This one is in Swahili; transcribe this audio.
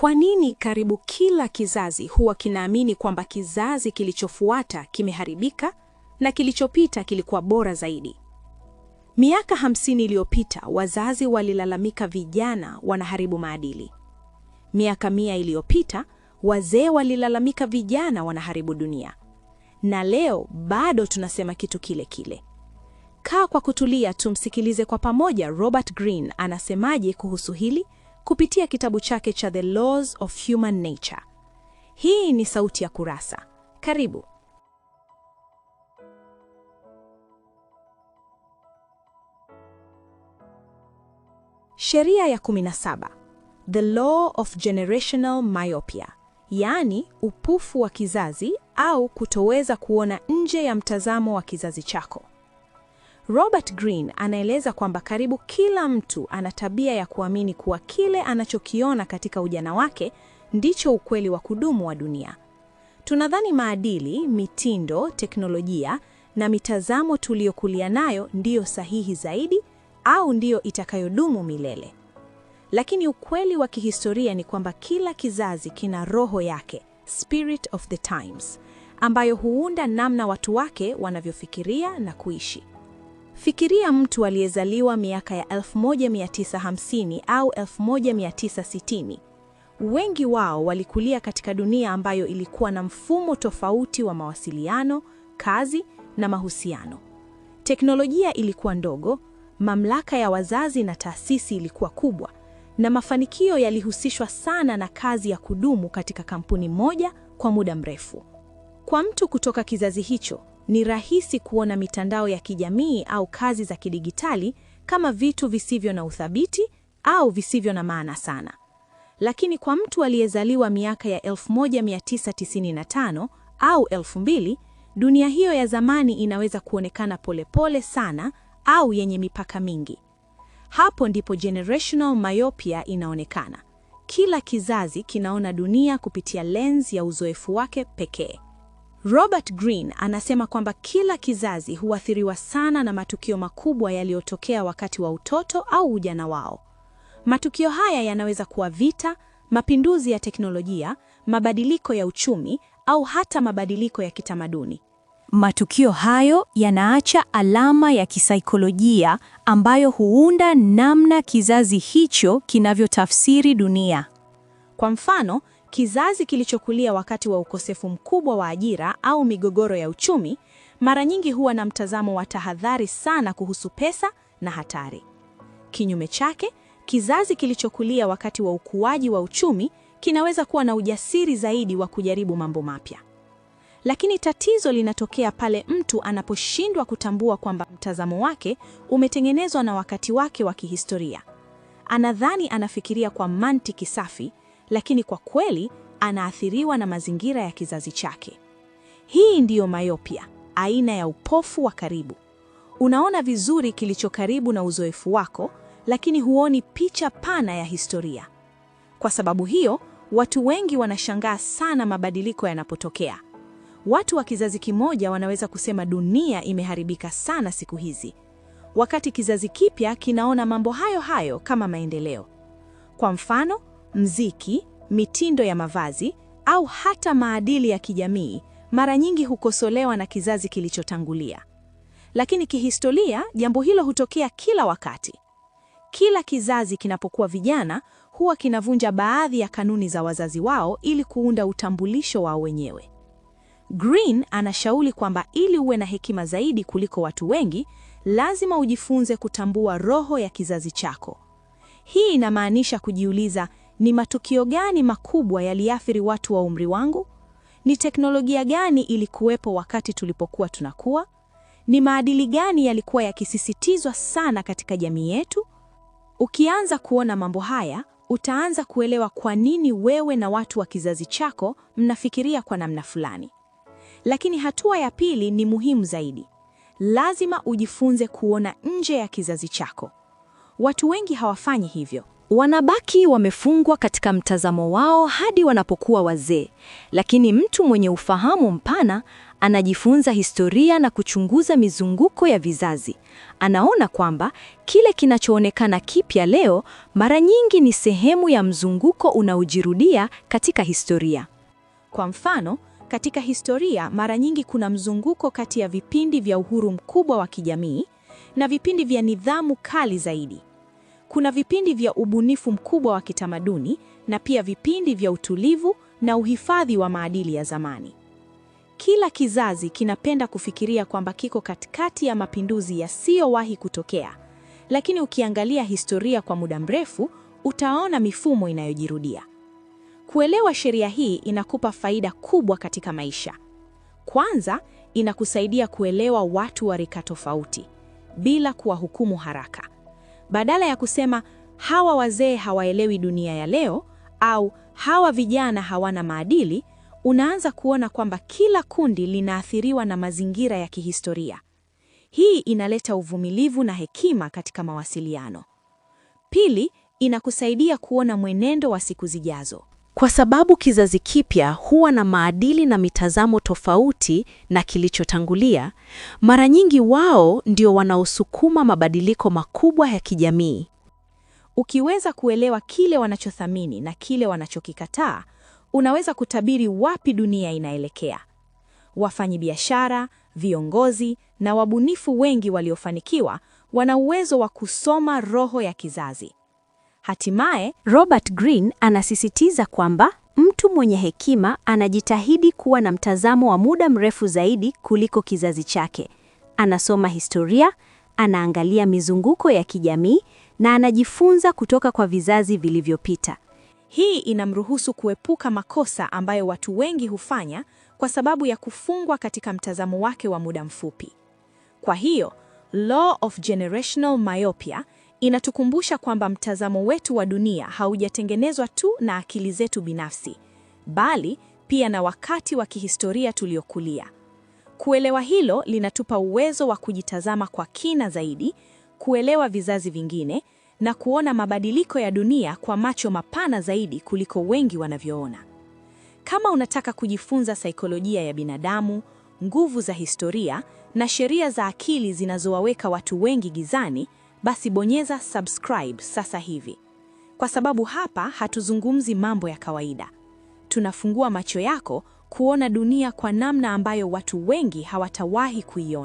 Kwa nini karibu kila kizazi huwa kinaamini kwamba kizazi kilichofuata kimeharibika na kilichopita kilikuwa bora zaidi? Miaka 50 iliyopita wazazi walilalamika vijana wanaharibu maadili. Miaka 100 iliyopita wazee walilalamika vijana wanaharibu dunia. Na leo bado tunasema kitu kile kile. Kaa kwa kutulia, tumsikilize kwa pamoja Robert Greene anasemaje kuhusu hili kupitia kitabu chake cha The Laws of Human Nature. Hii ni Sauti ya Kurasa. Karibu. Sheria ya 17. The Law of Generational Myopia, yaani upufu wa kizazi au kutoweza kuona nje ya mtazamo wa kizazi chako. Robert Greene anaeleza kwamba karibu kila mtu ana tabia ya kuamini kuwa kile anachokiona katika ujana wake ndicho ukweli wa kudumu wa dunia. Tunadhani maadili, mitindo, teknolojia na mitazamo tuliyokulia nayo ndiyo sahihi zaidi au ndiyo itakayodumu milele. Lakini ukweli wa kihistoria ni kwamba kila kizazi kina roho yake, spirit of the times, ambayo huunda namna watu wake wanavyofikiria na kuishi. Fikiria mtu aliyezaliwa miaka ya 1950 au 1960. Wengi wao walikulia katika dunia ambayo ilikuwa na mfumo tofauti wa mawasiliano, kazi na mahusiano. Teknolojia ilikuwa ndogo, mamlaka ya wazazi na taasisi ilikuwa kubwa, na mafanikio yalihusishwa sana na kazi ya kudumu katika kampuni moja kwa muda mrefu. Kwa mtu kutoka kizazi hicho, ni rahisi kuona mitandao ya kijamii au kazi za kidigitali kama vitu visivyo na uthabiti au visivyo na maana sana. Lakini kwa mtu aliyezaliwa miaka ya 1995 au 2000, dunia hiyo ya zamani inaweza kuonekana polepole sana au yenye mipaka mingi. Hapo ndipo generational myopia inaonekana. Kila kizazi kinaona dunia kupitia lens ya uzoefu wake pekee. Robert Greene anasema kwamba kila kizazi huathiriwa sana na matukio makubwa yaliyotokea wakati wa utoto au ujana wao. Matukio haya yanaweza kuwa vita, mapinduzi ya teknolojia, mabadiliko ya uchumi au hata mabadiliko ya kitamaduni. Matukio hayo yanaacha alama ya kisaikolojia ambayo huunda namna kizazi hicho kinavyotafsiri dunia. Kwa mfano, kizazi kilichokulia wakati wa ukosefu mkubwa wa ajira au migogoro ya uchumi, mara nyingi huwa na mtazamo wa tahadhari sana kuhusu pesa na hatari. Kinyume chake, kizazi kilichokulia wakati wa ukuaji wa uchumi kinaweza kuwa na ujasiri zaidi wa kujaribu mambo mapya. Lakini tatizo linatokea pale mtu anaposhindwa kutambua kwamba mtazamo wake umetengenezwa na wakati wake wa kihistoria. Anadhani anafikiria kwa mantiki safi, lakini kwa kweli anaathiriwa na mazingira ya kizazi chake. Hii ndiyo myopia, aina ya upofu wa karibu. Unaona vizuri kilicho karibu na uzoefu wako, lakini huoni picha pana ya historia. Kwa sababu hiyo, watu wengi wanashangaa sana mabadiliko yanapotokea. Watu wa kizazi kimoja wanaweza kusema dunia imeharibika sana siku hizi, wakati kizazi kipya kinaona mambo hayo hayo kama maendeleo. Kwa mfano, mziki, mitindo ya mavazi au hata maadili ya kijamii mara nyingi hukosolewa na kizazi kilichotangulia. Lakini kihistoria, jambo hilo hutokea kila wakati. Kila kizazi kinapokuwa vijana huwa kinavunja baadhi ya kanuni za wazazi wao ili kuunda utambulisho wao wenyewe. Greene anashauri kwamba ili uwe na hekima zaidi kuliko watu wengi, lazima ujifunze kutambua roho ya kizazi chako. Hii inamaanisha kujiuliza, ni matukio gani makubwa yaliathiri watu wa umri wangu? Ni teknolojia gani ilikuwepo wakati tulipokuwa tunakuwa? Ni maadili gani yalikuwa yakisisitizwa sana katika jamii yetu? Ukianza kuona mambo haya, utaanza kuelewa kwa nini wewe na watu wa kizazi chako mnafikiria kwa namna fulani. Lakini hatua ya pili ni muhimu zaidi. Lazima ujifunze kuona nje ya kizazi chako. Watu wengi hawafanyi hivyo, Wanabaki wamefungwa katika mtazamo wao hadi wanapokuwa wazee, lakini mtu mwenye ufahamu mpana anajifunza historia na kuchunguza mizunguko ya vizazi. Anaona kwamba kile kinachoonekana kipya leo mara nyingi ni sehemu ya mzunguko unaojirudia katika historia. Kwa mfano, katika historia mara nyingi kuna mzunguko kati ya vipindi vya uhuru mkubwa wa kijamii na vipindi vya nidhamu kali zaidi. Kuna vipindi vya ubunifu mkubwa wa kitamaduni na pia vipindi vya utulivu na uhifadhi wa maadili ya zamani. Kila kizazi kinapenda kufikiria kwamba kiko katikati ya mapinduzi yasiyowahi kutokea, lakini ukiangalia historia kwa muda mrefu, utaona mifumo inayojirudia. Kuelewa sheria hii inakupa faida kubwa katika maisha. Kwanza, inakusaidia kuelewa watu wa rika tofauti bila kuwahukumu haraka. Badala ya kusema hawa wazee hawaelewi dunia ya leo au hawa vijana hawana maadili, unaanza kuona kwamba kila kundi linaathiriwa na mazingira ya kihistoria. Hii inaleta uvumilivu na hekima katika mawasiliano. Pili, inakusaidia kuona mwenendo wa siku zijazo. Kwa sababu kizazi kipya huwa na maadili na mitazamo tofauti na kilichotangulia, mara nyingi wao ndio wanaosukuma mabadiliko makubwa ya kijamii. Ukiweza kuelewa kile wanachothamini na kile wanachokikataa, unaweza kutabiri wapi dunia inaelekea. Wafanyabiashara, viongozi na wabunifu wengi waliofanikiwa wana uwezo wa kusoma roho ya kizazi. Hatimaye, Robert Greene anasisitiza kwamba mtu mwenye hekima anajitahidi kuwa na mtazamo wa muda mrefu zaidi kuliko kizazi chake. Anasoma historia, anaangalia mizunguko ya kijamii na anajifunza kutoka kwa vizazi vilivyopita. Hii inamruhusu kuepuka makosa ambayo watu wengi hufanya kwa sababu ya kufungwa katika mtazamo wake wa muda mfupi. Kwa hiyo, Law of Generational Myopia inatukumbusha kwamba mtazamo wetu wa dunia haujatengenezwa tu na akili zetu binafsi, bali pia na wakati wa kihistoria tuliokulia. Kuelewa hilo linatupa uwezo wa kujitazama kwa kina zaidi, kuelewa vizazi vingine na kuona mabadiliko ya dunia kwa macho mapana zaidi kuliko wengi wanavyoona. Kama unataka kujifunza saikolojia ya binadamu, nguvu za historia na sheria za akili zinazowaweka watu wengi gizani, basi bonyeza subscribe sasa hivi. Kwa sababu hapa hatuzungumzi mambo ya kawaida. Tunafungua macho yako kuona dunia kwa namna ambayo watu wengi hawatawahi kuiona.